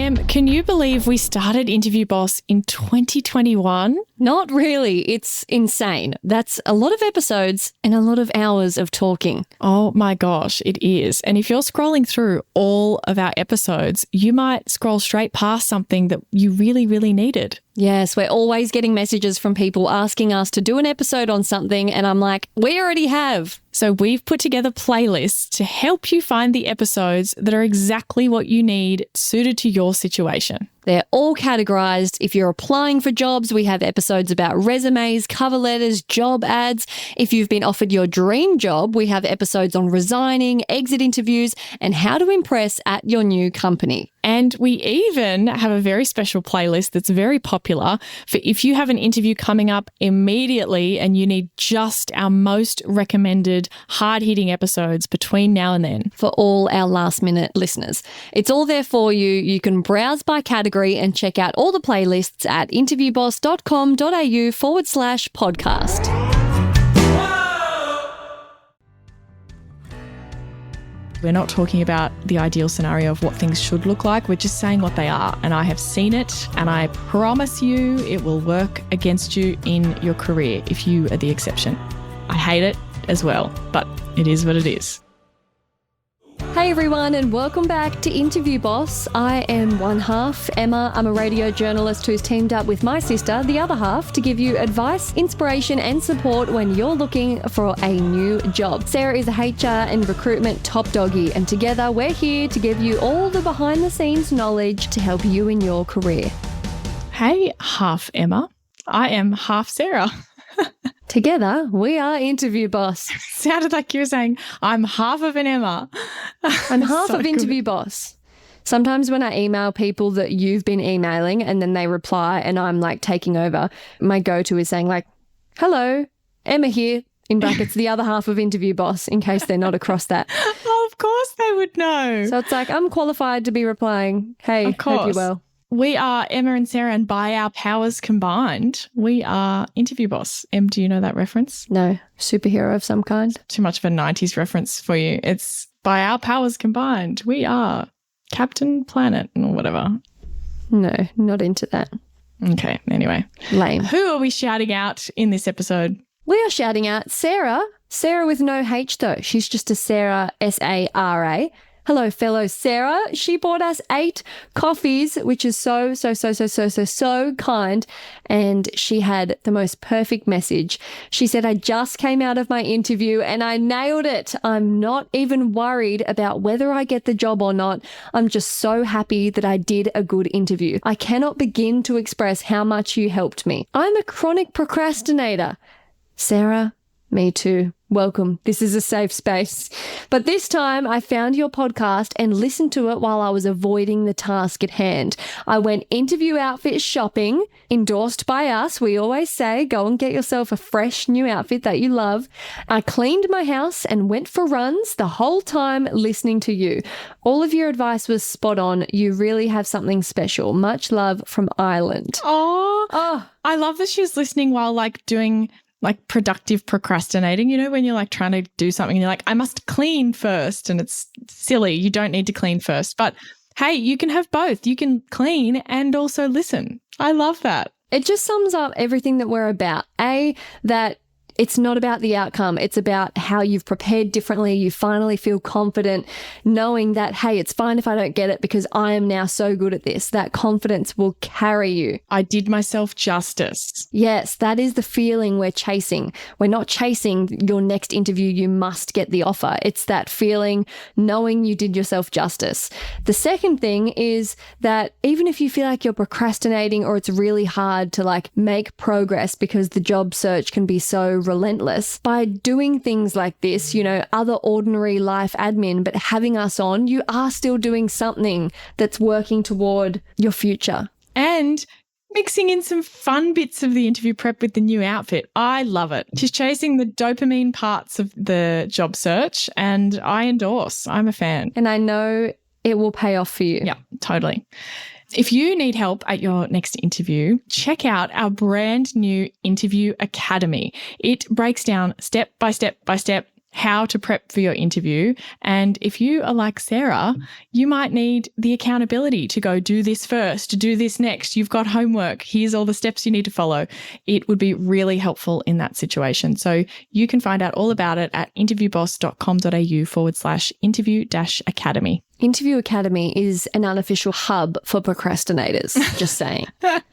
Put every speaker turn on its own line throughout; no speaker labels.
Em, can you believe we started Interview Boss in 2021?
Not really. It's insane. That's a lot of episodes and a lot of hours of talking.
Oh my gosh, it is. And if you're scrolling through all of our episodes, you might scroll straight past something that you really, really needed.
Yes, we're always getting messages from people asking us to do an episode on something, and I'm like, we already have.
So we've put together playlists to help you find the episodes that are exactly what you need, suited to your situation.
They're all categorized. If you're applying for jobs, we have episodes about resumes, cover letters, job ads. If you've been offered your dream job, we have episodes on resigning, exit interviews, and how to impress at your new company.
And we even have a very special playlist that's very popular for if you have an interview coming up immediately and you need just our most recommended hard-hitting episodes between now and then.
For all our last-minute listeners. It's all there for you. You can browse by category and check out all the playlists at interviewboss.com.au/podcast.
We're not talking about the ideal scenario of what things should look like. We're just saying what they are. And I have seen it, and I promise you it will work against you in your career if you are the exception. I hate it as well, but it is what it is.
Hey everyone, and welcome back to Interview Boss. I am one half, Emma. I'm a radio journalist who's teamed up with my sister, the other half, to give you advice, inspiration and support when you're looking for a new job. Sara is a HR and recruitment top doggy, and together we're here to give you all the behind the scenes knowledge to help you in your career.
Hey, half Emma. I am half Sara.
Together, we are Interview Boss.
Sounded like you were saying, I'm half of an Emma.
I'm half of Interview Boss. Sometimes when I email people that you've been emailing and then they reply and I'm like taking over, my go-to is saying like, hello, Emma here, in brackets, the other half of Interview Boss, in case they're not across that.
Oh, of course they would know.
So it's like, I'm qualified to be replying, hey, hope you're well.
We are Emma and Sara, and by our powers combined, we are Interview Boss. Em, do you know that reference?
No, superhero of some kind.
Too much of a 90s reference for you. It's by our powers combined, we are Captain Planet or whatever.
No, not into that.
Okay, anyway.
Lame.
Who are we shouting out in this episode?
We are shouting out Sara. Sara with no H though. She's just a Sara, S-A-R-A. Hello, fellow Sara. She bought us 8 coffees, which is so kind. And she had the most perfect message. She said, I just came out of my interview and I nailed it. I'm not even worried about whether I get the job or not. I'm just so happy that I did a good interview. I cannot begin to express how much you helped me. I'm a chronic procrastinator. Sara, me too. Welcome. This is a safe space. But this time I found your podcast and listened to it while I was avoiding the task at hand. I went interview outfit shopping, endorsed by us. We always say, go and get yourself a fresh new outfit that you love. I cleaned my house and went for runs the whole time listening to you. All of your advice was spot on. You really have something special. Much love from Ireland.
Oh, I love that she was listening while doing productive procrastinating, you know, when you're trying to do something and you're like, I must clean first, and it's silly. You don't need to clean first. But hey, you can have both. You can clean and also listen. I love that.
It just sums up everything that we're about. That it's not about the outcome. It's about how you've prepared differently. You finally feel confident knowing that, hey, it's fine if I don't get it because I am now so good at this. That confidence will carry you.
I did myself justice.
Yes, that is the feeling we're chasing. We're not chasing your next interview. You must get the offer. It's that feeling knowing you did yourself justice. The second thing is that even if you feel like you're procrastinating or it's really hard to make progress because the job search can be so relentless, by doing things like this, you know, other ordinary life admin, but having us on, you are still doing something that's working toward your future.
And mixing in some fun bits of the interview prep with the new outfit. I love it. She's chasing the dopamine parts of the job search, and I endorse. I'm a fan.
And I know it will pay off for you.
Yeah, totally. If you need help at your next interview, check out our brand new Interview Academy. It breaks down step by step by step how to prep for your interview. And if you are like Sarah, you might need the accountability to go do this first, to do this next. You've got homework. Here's all the steps you need to follow. It would be really helpful in that situation. So you can find out all about it at interviewboss.com.au/interview-academy.
Interview Academy is an unofficial hub for procrastinators. Just saying.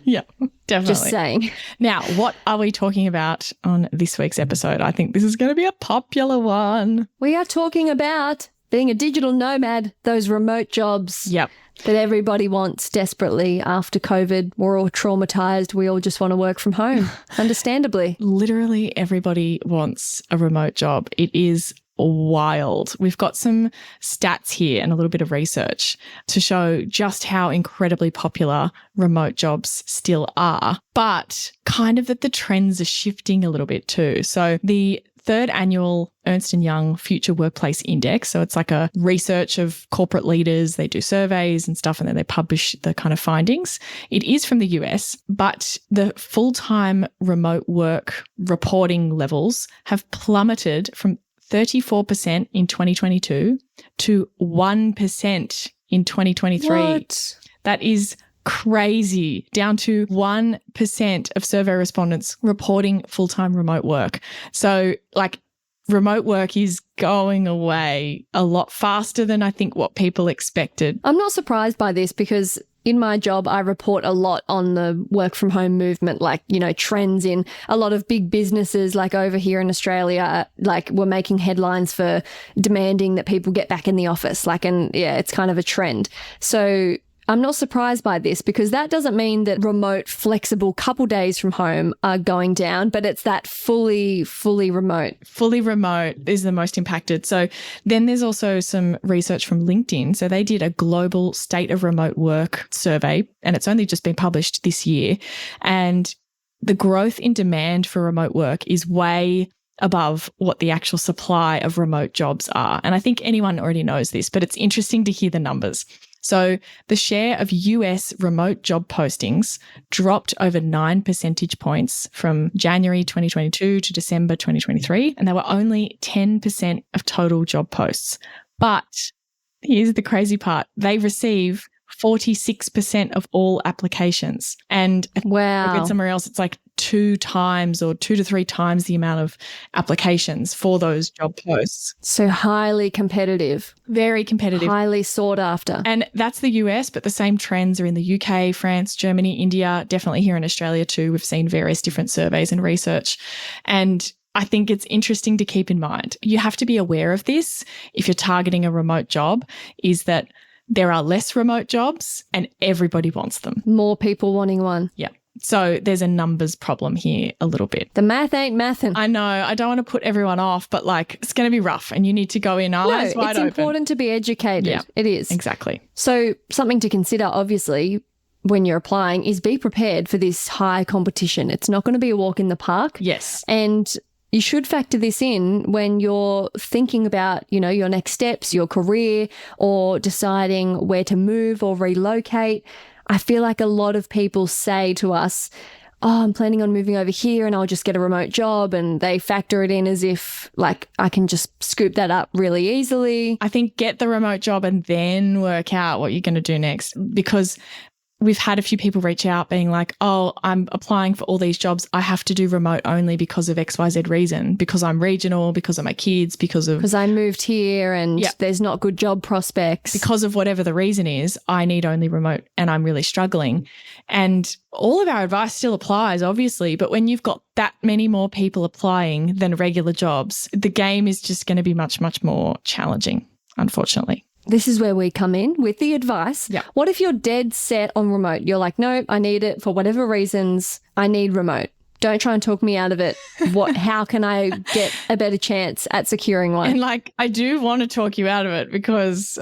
Yeah, definitely.
Just saying.
Now, what are we talking about on this week's episode? I think this is going to be a popular one.
We are talking about being a digital nomad, those remote jobs.
Yep.
That everybody wants desperately after COVID. We're all traumatized. We all just want to work from home, understandably.
Literally everybody wants a remote job. It is wild. We've got some stats here and a little bit of research to show just how incredibly popular remote jobs still are, but kind of that the trends are shifting a little bit too. So the third annual Ernst & Young Future Workplace Index. So it's like a research of corporate leaders. They do surveys and stuff, and then they publish the kind of findings. It is from the US, but the full-time remote work reporting levels have plummeted from 34% in 2022 to 1% in 2023.
What?
That is crazy. Down to 1% of survey respondents reporting full-time remote work. So like remote work is going away a lot faster than I think what people expected.
I'm not surprised by this because in my job, I report a lot on the work from home movement, like, you know, trends in a lot of big businesses like over here in Australia, like we're making headlines for demanding that people get back in the office. Like, and yeah, it's kind of a trend. So I'm not surprised by this because that doesn't mean that remote, flexible couple days from home are going down, but it's that fully remote.
Fully remote is the most impacted. So then there's also some research from LinkedIn. So they did a global state of remote work survey, and it's only just been published this year. And the growth in demand for remote work is way above what the actual supply of remote jobs are. And I think anyone already knows this, but it's interesting to hear the numbers. So the share of US remote job postings dropped over 9 percentage points from January 2022 to December 2023, and they were only 10% of total job posts. But here's the crazy part. They receive 46% of all applications. And
wow.
I read somewhere else, it's like 2 times or 2 to 3 times the amount of applications for those job posts.
So highly competitive.
Very competitive.
Highly sought after.
And that's the US, but the same trends are in the UK, France, Germany, India, definitely here in Australia too. We've seen various different surveys and research. And I think it's interesting to keep in mind. You have to be aware of this if you're targeting a remote job, is that there are less remote jobs and everybody wants them.
More people wanting one.
Yeah. So there's a numbers problem here a little bit.
The math ain't mathin'.
I know. I don't want to put everyone off, but like it's going to be rough and you need to go in eyes wide open.
It's important to be educated.
Yeah,
it is.
Exactly.
So something to consider, obviously, when you're applying is be prepared for this high competition. It's not going to be a walk in the park.
Yes.
And you should factor this in when you're thinking about, you know, your next steps, your career, or deciding where to move or relocate. I feel like a lot of people say to us, oh, I'm planning on moving over here and I'll just get a remote job. And they factor it in as if like I can just scoop that up really easily.
I think get the remote job and then work out what you're going to do next, because we've had a few people reach out being like, oh, I'm applying for all these jobs. I have to do remote only because of XYZ reason, because I'm regional, because of my kids, because
I moved here and there's not good job prospects.
Because of whatever the reason is, I need only remote and I'm really struggling. And all of our advice still applies, obviously, but when you've got that many more people applying than regular jobs, the game is just going to be much, much more challenging, unfortunately.
This is where we come in with the advice.
Yeah.
What if you're dead set on remote? You're like, no, I need it for whatever reasons. I need remote. Don't try and talk me out of it. How can I get a better chance at securing one?
And like, I do want to talk you out of it because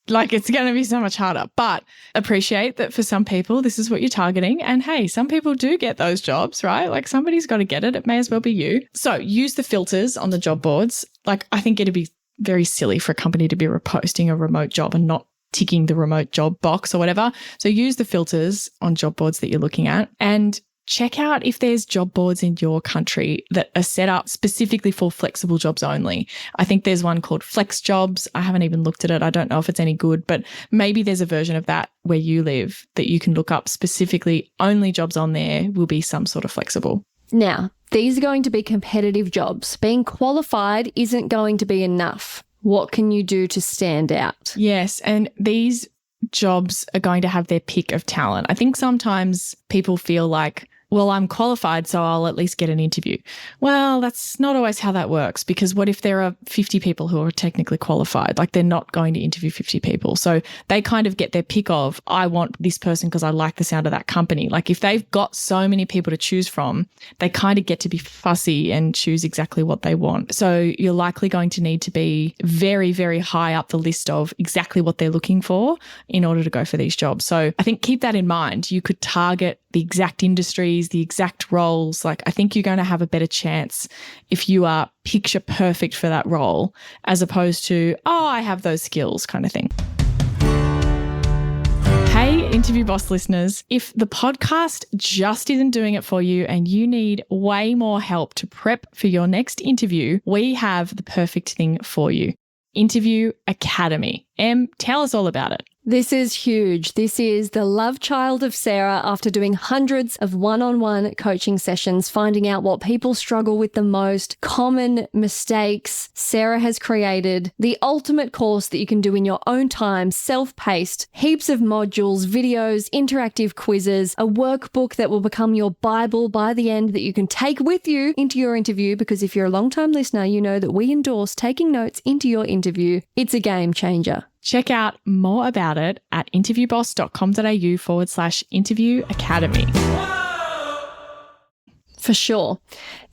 like it's going to be so much harder, but appreciate that for some people, this is what you're targeting. And hey, some people do get those jobs, right? Like somebody's got to get it. It may as well be you. So use the filters on the job boards. Like I think it'd be very silly for a company to be reposting a remote job and not ticking the remote job box or whatever. So use the filters on job boards that you're looking at and check out if there's job boards in your country that are set up specifically for flexible jobs only. I think there's one called Flex Jobs. I haven't even looked at it. I don't know if it's any good, but maybe there's a version of that where you live that you can look up specifically. Only jobs on there will be some sort of flexible.
Now, these are going to be competitive jobs. Being qualified isn't going to be enough. What can you do to stand out?
Yes, and these jobs are going to have their pick of talent. I think sometimes people feel like, well, I'm qualified, so I'll at least get an interview. Well, that's not always how that works, because what if there are 50 people who are technically qualified? Like, they're not going to interview 50 people. So they kind of get their pick of, I want this person because I like the sound of that company. Like, if they've got so many people to choose from, they kind of get to be fussy and choose exactly what they want. So you're likely going to need to be very, very high up the list of exactly what they're looking for in order to go for these jobs. So I think keep that in mind. You could target the exact industries, the exact roles. Like, I think you're going to have a better chance if you are picture perfect for that role, as opposed to, oh, I have those skills kind of thing. Hey, Interview Boss listeners, if the podcast just isn't doing it for you and you need way more help to prep for your next interview, we have the perfect thing for you. Interview Academy. Em, tell us all about it.
This is huge. This is the love child of Sara after doing hundreds of one-on-one coaching sessions, finding out what people struggle with the most, common mistakes. Sara has created the ultimate course that you can do in your own time, self-paced, heaps of modules, videos, interactive quizzes, a workbook that will become your Bible by the end that you can take with you into your interview, because if you're a long-time listener, you know that we endorse taking notes into your interview. It's a game changer.
Check out more about it at interviewboss.com.au/interview academy.
For sure.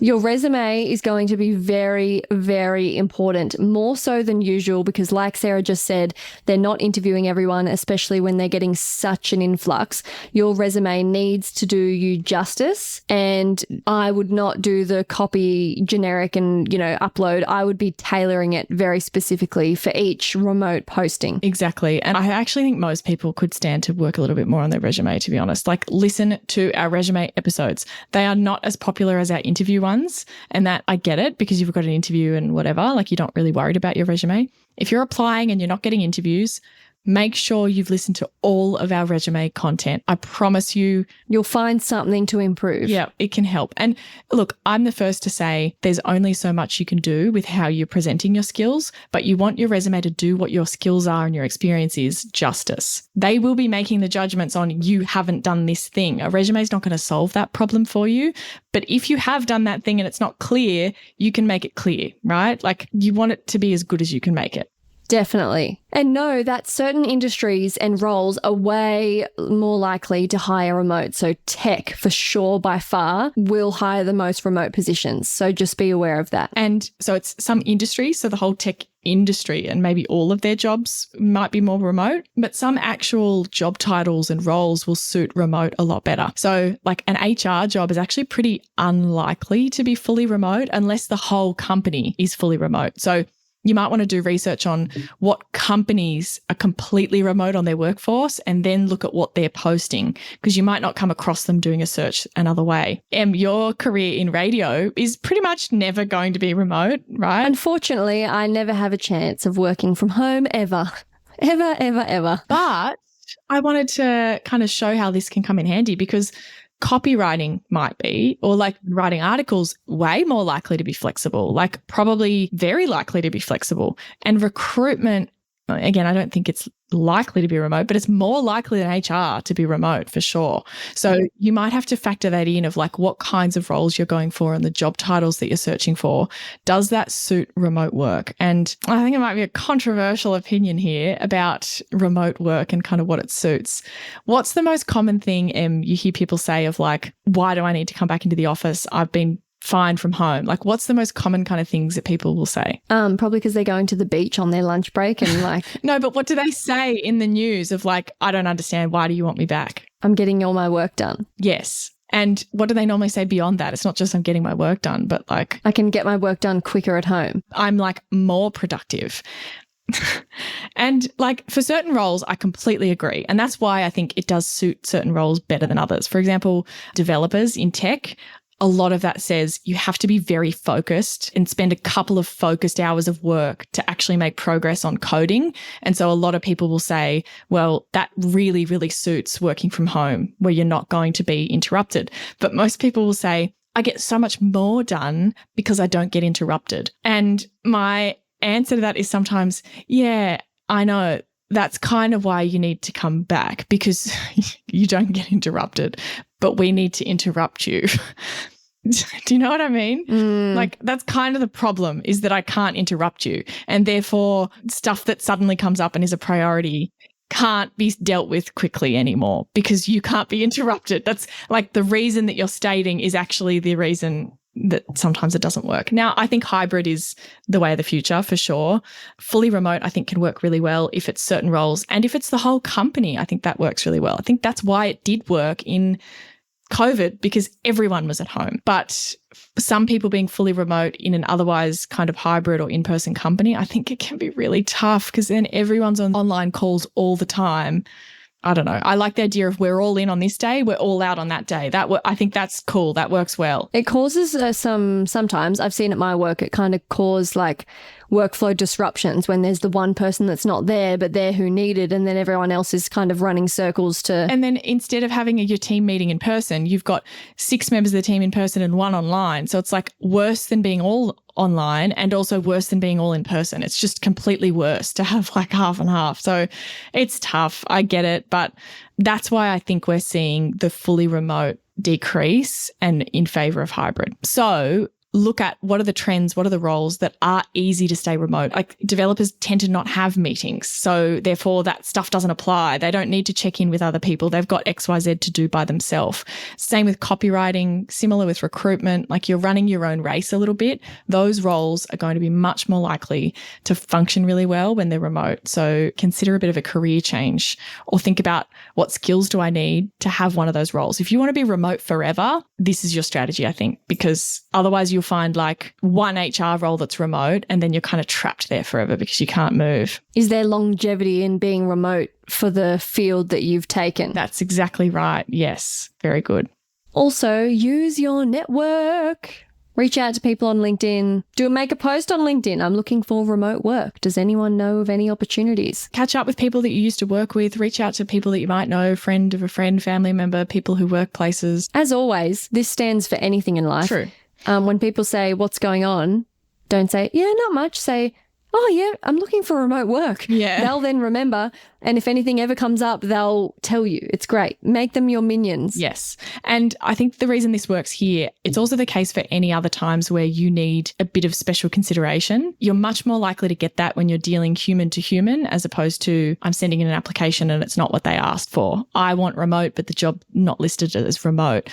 Your resume is going to be very, very important, more so than usual, because like Sara just said, they're not interviewing everyone, especially when they're getting such an influx. Your resume needs to do you justice, and I would not do the copy generic and, upload. I would be tailoring it very specifically for each remote posting.
Exactly. And I actually think most people could stand to work a little bit more on their resume, to be honest. Like, listen to our resume episodes. They are not as popular as our interview ones, and that I get it, because you've got an interview and whatever, like, you're not really worried about your resume. If you're applying and you're not getting interviews, make sure you've listened to all of our resume content. I promise you'll
find something to improve.
Yeah, it can help. And look, I'm the first to say there's only so much you can do with how you're presenting your skills, but you want your resume to do what your skills are and your experience is justice. They will be making the judgments on, you haven't done this thing. A resume is not going to solve that problem for you. But if you have done that thing and it's not clear, you can make it clear, right? Like, you want it to be as good as you can make it.
Definitely. And know that certain industries and roles are way more likely to hire remote. So tech, for sure, by far, will hire the most remote positions. So just be aware of that.
And so it's some industries, so the whole tech industry and maybe all of their jobs might be more remote, but some actual job titles and roles will suit remote a lot better. So like an HR job is actually pretty unlikely to be fully remote unless the whole company is fully remote. So you might want to do research on what companies are completely remote on their workforce and then look at what they're posting, because you might not come across them doing a search another way. Your career in radio is pretty much never going to be remote, right?
Unfortunately, I never have a chance of working from home ever. Ever, ever, ever.
But I wanted to kind of show how this can come in handy, because copywriting might be, or like writing articles, way more likely to be flexible, like probably very likely to be flexible. And recruitment, again, I don't think it's likely to be remote, but it's more likely than HR to be remote for sure. So you might have to factor that in of like what kinds of roles you're going for and the job titles that you're searching for. Does that suit remote work? And I think it might be a controversial opinion here about remote work and kind of what it suits. What's the most common thing, you hear people say of like, why do I need to come back into the office? I've been fine from home. Like, what's the most common kind of things that people will say?
Probably because they're going to the beach on their lunch break and like...
No, but what do they say in the news of like, I don't understand. Why do you want me back?
I'm getting all my work done.
Yes. And what do they normally say beyond that? It's not just I'm getting my work done, but like...
I can get my work done quicker at home.
I'm like more productive. And like for certain roles, I completely agree. And that's why I think it does suit certain roles better than others. For example, developers in tech, a lot of that says you have to be very focused and spend a couple of focused hours of work to actually make progress on coding. And so a lot of people will say, well, that really, really suits working from home where you're not going to be interrupted. But most people will say, I get so much more done because I don't get interrupted. And my answer to that is sometimes, yeah, I know. That's kind of why you need to come back because you don't get interrupted, but we need to interrupt you. Do you know what I mean? Like that's kind of the problem is that I can't interrupt you. And therefore stuff that suddenly comes up and is a priority can't be dealt with quickly anymore because you can't be interrupted. That's like the reason that you're stating is actually the reason that sometimes it doesn't work. Now, I think hybrid is the way of the future for sure. Fully remote, I think, can work really well if it's certain roles. And if it's the whole company, I think that works really well. I think that's why it did work in COVID because everyone was at home. But some people being fully remote in an otherwise kind of hybrid or in-person company, I think it can be really tough because then everyone's on online calls all the time. I don't know. I like the idea of we're all in on this day, we're all out on that day. I think that's cool. That works well.
It causes sometimes, I've seen at my work, it kind of cause like workflow disruptions when there's the one person that's not there, but they're who needed, and then everyone else is kind of running circles to...
And then instead of having your team meeting in person, you've got 6 members of the team in person and 1 online. So it's like worse than being all online and also worse than being all in person. It's just completely worse to have like half and half. So it's tough. I get it. But that's why I think we're seeing the fully remote decrease and in favor of hybrid. So look at what are the trends, what are the roles that are easy to stay remote. Like developers tend to not have meetings. So therefore that stuff doesn't apply. They don't need to check in with other people. They've got XYZ to do by themselves. Same with copywriting, similar with recruitment. Like you're running your own race a little bit. Those roles are going to be much more likely to function really well when they're remote. So consider a bit of a career change or think about what skills do I need to have one of those roles. If you want to be remote forever, this is your strategy, I think, because otherwise you'll find like one HR role that's remote and then you're kind of trapped there forever because you can't move.
Is there longevity in being remote for the field that you've taken?
That's exactly right. Yes. Very good.
Also, use your network. Reach out to people on LinkedIn. Make a post on LinkedIn. I'm looking for remote work. Does anyone know of any opportunities?
Catch up with people that you used to work with. Reach out to people that you might know, friend of a friend, family member, people who work places.
As always, this stands for anything in life.
True.
When people say, what's going on? Don't say, yeah, not much. Say, oh, yeah, I'm looking for remote work.
Yeah.
They'll then remember. And if anything ever comes up, they'll tell you. It's great. Make them your minions.
Yes. And I think the reason this works here, it's also the case for any other times where you need a bit of special consideration. You're much more likely to get that when you're dealing human to human as opposed to I'm sending in an application and it's not what they asked for. I want remote, but the job not listed as remote.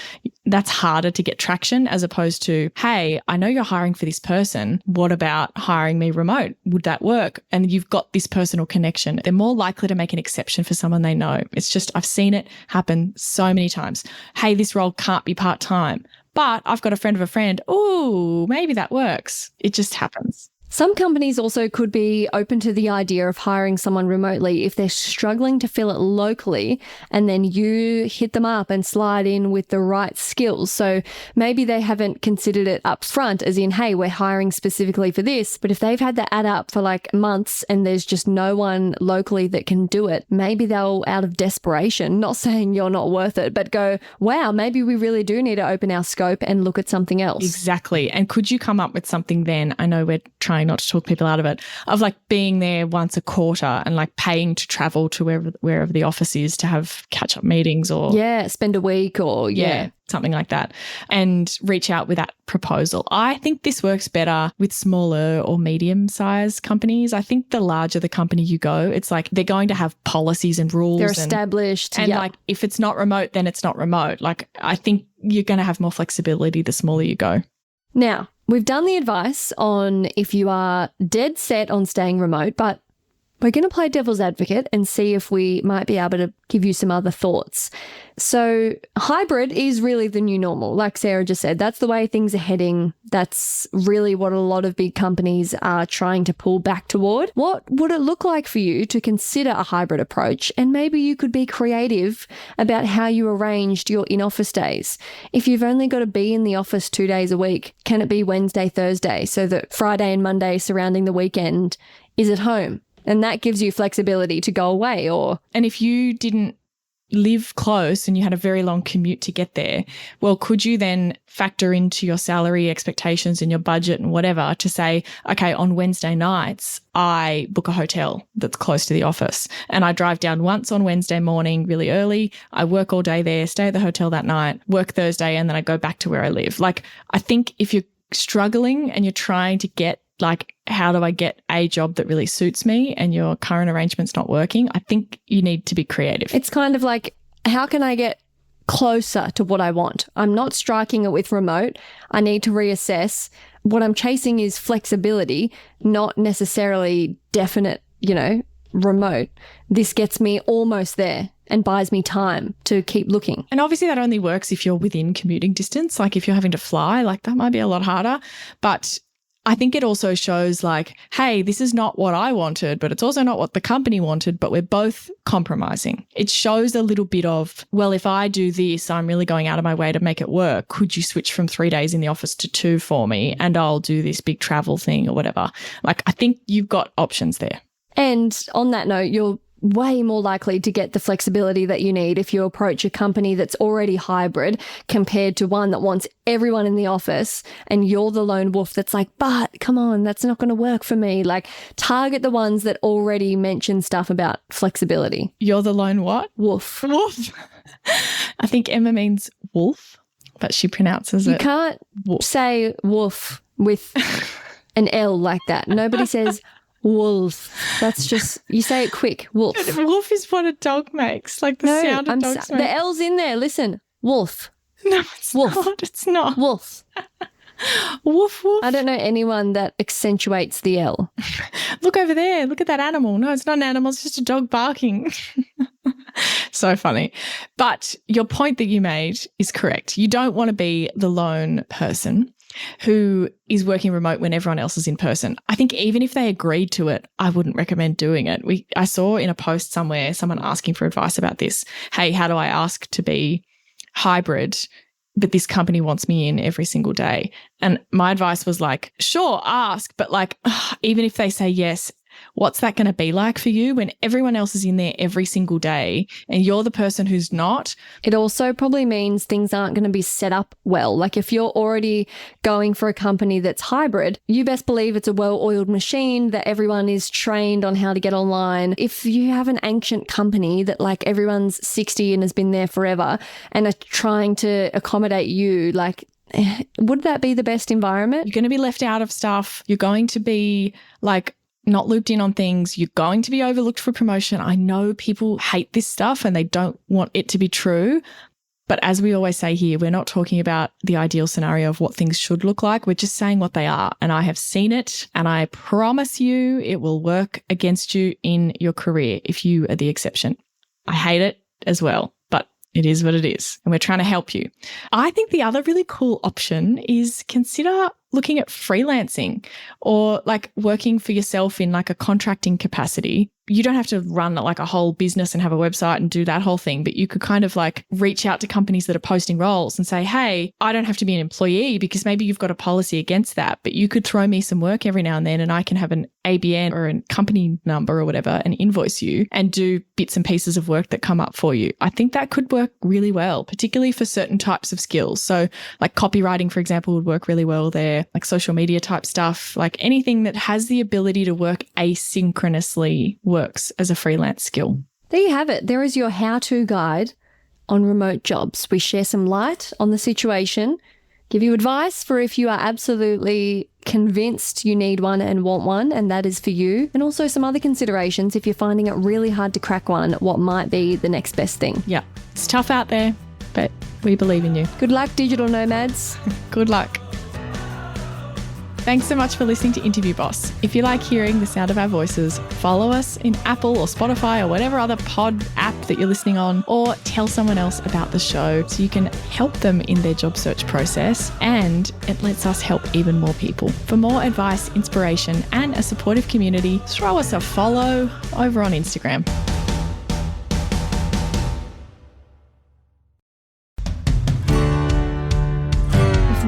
That's harder to get traction as opposed to, hey, I know you're hiring for this person. What about hiring me remote? Would that work? And you've got this personal connection. They're more likely to make an exception for someone they know. It's just, I've seen it happen so many times. Hey, this role can't be part-time, but I've got a friend of a friend. Ooh, maybe that works. It just happens.
Some companies also could be open to the idea of hiring someone remotely if they're struggling to fill it locally, and then you hit them up and slide in with the right skills. So maybe they haven't considered it up front as in, hey, we're hiring specifically for this. But if they've had that ad up for like months and there's just no one locally that can do it, maybe they'll, out of desperation, not saying you're not worth it, but go, wow, maybe we really do need to open our scope and look at something else.
Exactly. And could you come up with something then? I know we're trying not to talk people out of it, of like being there once a quarter and like paying to travel to wherever the office is to have catch-up meetings or...
Yeah, spend a week or... Yeah,
something like that, and reach out with that proposal. I think this works better with smaller or medium-sized companies. I think the larger the company you go, it's like they're going to have policies and rules.
They're established.
And like if it's not remote, then it's not remote. Like I think you're going to have more flexibility the smaller you go.
Now, we've done the advice on if you are dead set on staying remote, but We're going to play devil's advocate and see if we might be able to give you some other thoughts. So hybrid is really the new normal. Like Sarah just said, that's the way things are heading. That's really what a lot of big companies are trying to pull back toward. What would it look like for you to consider a hybrid approach? And maybe you could be creative about how you arranged your in-office days. If you've only got to be in the office 2 days a week, can it be Wednesday, Thursday, so that Friday and Monday surrounding the weekend is at home? And that gives you flexibility to go away.
And if you didn't live close and you had a very long commute to get there, well, could you then factor into your salary expectations and your budget and whatever to say, okay, on Wednesday nights, I book a hotel that's close to the office and I drive down once on Wednesday morning really early. I work all day there, stay at the hotel that night, work Thursday, and then I go back to where I live. Like, I think if you're struggling and you're trying to get like, how do I get a job that really suits me and your current arrangement's not working, I think you need to be creative.
It's kind of like, how can I get closer to what I want? I'm not striking it with remote. I need to reassess. What I'm chasing is flexibility, not necessarily definite, remote. This gets me almost there and buys me time to keep looking.
And obviously that only works if you're within commuting distance. Like if you're having to fly, like that might be a lot harder. But I think it also shows like, hey, this is not what I wanted, but it's also not what the company wanted, but we're both compromising. It shows a little bit of, well, if I do this, I'm really going out of my way to make it work. Could you switch from 3 days in the office to 2 for me? And I'll do this big travel thing or whatever. Like, I think you've got options there.
And on that note, you're way more likely to get the flexibility that you need if you approach a company that's already hybrid compared to one that wants everyone in the office and you're the lone wolf that's like, but come on, that's not going to work for me. Like, target the ones that already mention stuff about flexibility.
You're the lone what?
Wolf.
Wolf. I think Emma means wolf, but she pronounces it.
You can't say wolf with an L like that. Nobody says wolf. That's just, you say it quick. Wolf.
Wolf is what a dog makes, like the sound of dogs make.
The L's in there. Listen. Wolf.
No, it's
wolf.
not. It's not.
Wolf.
Woof, woof.
I don't know anyone that accentuates the L.
Look over there. Look at that animal. No, it's not an animal. It's just a dog barking. So funny. But your point that you made is correct. You don't want to be the lone person who is working remote when everyone else is in person. I think even if they agreed to it, I wouldn't recommend doing it. I saw in a post somewhere someone asking for advice about this. Hey, how do I ask to be hybrid, but this company wants me in every single day? And my advice was like, sure, ask, but like, even if they say yes, what's that going to be like for you when everyone else is in there every single day and you're the person who's not?
It also probably means things aren't going to be set up well. Like if you're already going for a company that's hybrid, you best believe it's a well-oiled machine, that everyone is trained on how to get online. If you have an ancient company that like everyone's 60 and has been there forever and are trying to accommodate you, like, would that be the best environment?
You're going to be left out of stuff. You're going to be like not looped in on things. You're going to be overlooked for promotion. I know people hate this stuff and they don't want it to be true. But as we always say here, we're not talking about the ideal scenario of what things should look like. We're just saying what they are. And I have seen it, and I promise you it will work against you in your career if you are the exception. I hate it as well, but it is what it is. And we're trying to help you. I think the other really cool option is consider looking at freelancing or like working for yourself in like a contracting capacity. You don't have to run like a whole business and have a website and do that whole thing, but you could kind of like reach out to companies that are posting roles and say, hey, I don't have to be an employee, because maybe you've got a policy against that, but you could throw me some work every now and then and I can have an ABN or a company number or whatever and invoice you and do bits and pieces of work that come up for you. I think that could work really well, particularly for certain types of skills. So like copywriting, for example, would work really well there, like social media type stuff, like anything that has the ability to work asynchronously works as a freelance skill.
There you have it. There is your how-to guide on remote jobs. We share some light on the situation, give you advice for if you are absolutely convinced you need one and want one, and that is for you, and also some other considerations if you're finding it really hard to crack one, what might be the next best thing.
Yeah, it's tough out there, but we believe in you.
Good luck, digital nomads.
Good luck. Thanks so much for listening to Interview Boss. If you like hearing the sound of our voices, follow us in Apple or Spotify or whatever other pod app that you're listening on, or tell someone else about the show so you can help them in their job search process, and it lets us help even more people. For more advice, inspiration, and a supportive community, throw us a follow over on Instagram.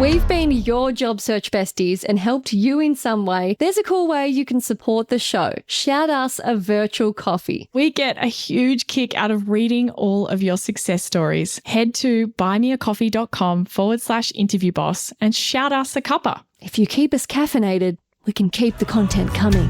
We've been your job search besties and helped you in some way. There's a cool way you can support the show. Shout us a virtual coffee.
We get a huge kick out of reading all of your success stories. Head to buymeacoffee.com/interviewboss and shout us a cuppa.
If you keep us caffeinated, we can keep the content coming.